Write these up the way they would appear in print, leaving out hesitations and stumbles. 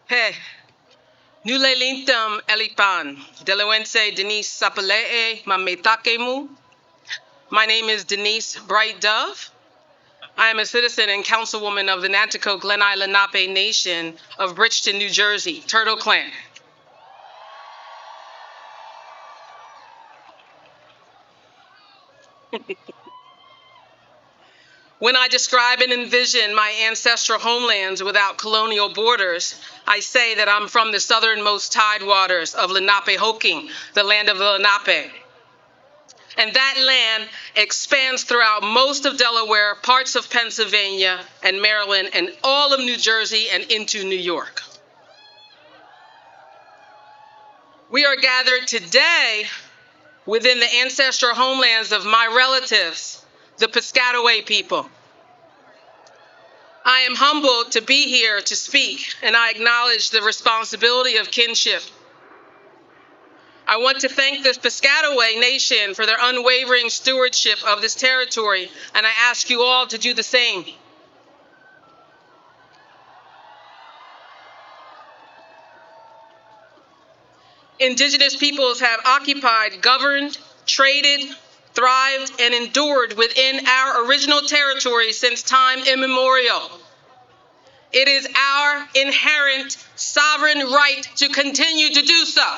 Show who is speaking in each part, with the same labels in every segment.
Speaker 1: Hey, Nulelintam Elipan, Delewense Denise Sapalee Mametakemu. My name is Denise Bright Dove. I am a citizen and councilwoman of the Nanticoke Lenape Nation Nation of Bridgeton, New Jersey, Turtle Clan. When I describe and envision my ancestral homelands without colonial borders, I say that I'm from the southernmost tidewaters of Lenapehoking, the land of the Lenape. And that land expands throughout most of Delaware, parts of Pennsylvania and Maryland, and all of New Jersey and into New York. We are gathered today within the ancestral homelands of my relatives, the Piscataway people. I am humbled to be here to speak, and I acknowledge the responsibility of kinship. I want to thank the Piscataway Nation for their unwavering stewardship of this territory, and I ask you all to do the same. Indigenous peoples have occupied, governed, traded, thrived, and endured within our original territory since time immemorial. It is our inherent sovereign right to continue to do so.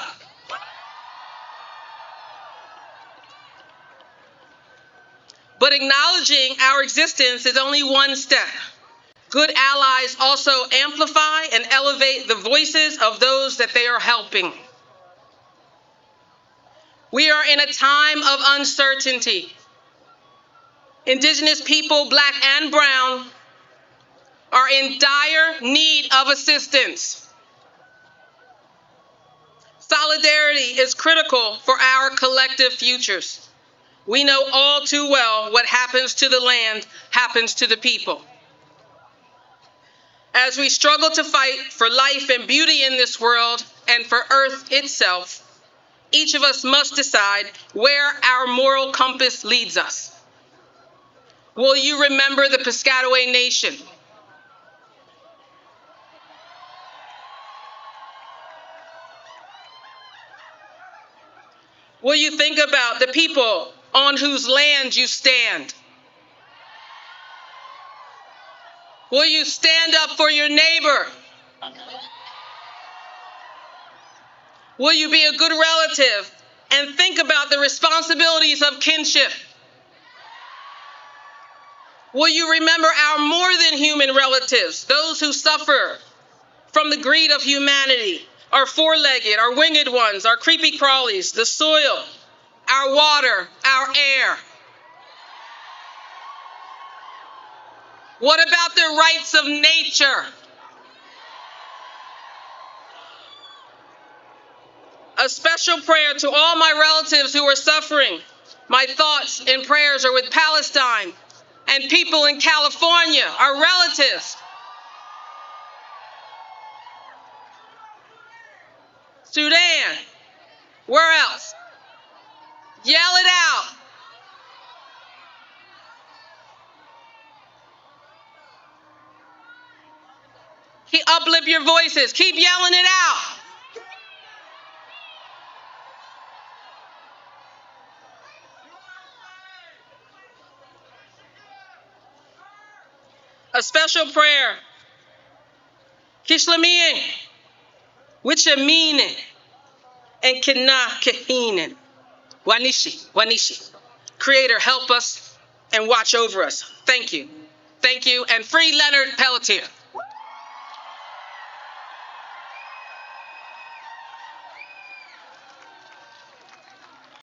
Speaker 1: But acknowledging our existence is only one step. Good allies also amplify and elevate the voices of those that they are helping. We are in a time of uncertainty. Indigenous people, Black and brown, are in dire need of assistance. Solidarity is critical for our collective futures. We know all too well what happens to the land happens to the people. As we struggle to fight for life and beauty in this world and for Earth itself, each of us must decide where our moral compass leads us. Will you remember the Piscataway Nation? Will you think about the people on whose land you stand? Will you stand up for your neighbor? Will you be a good relative and think about the responsibilities of kinship? Will you remember our more than human relatives, those who suffer from the greed of humanity, our four-legged, our winged ones, our creepy crawlies, the soil, our water, our air? What about the rights of nature? A special prayer to all my relatives who are suffering. My thoughts and prayers are with Palestine and people in California, our relatives. Sudan, where else? Yell it out. Uplift your voices, keep yelling it out. A special prayer. Kishlamiin, Wichaminin, and Kina Kahinin. Wanishi, Wanishi. Creator, help us and watch over us. Thank you. Thank you, and free Leonard Pelletier.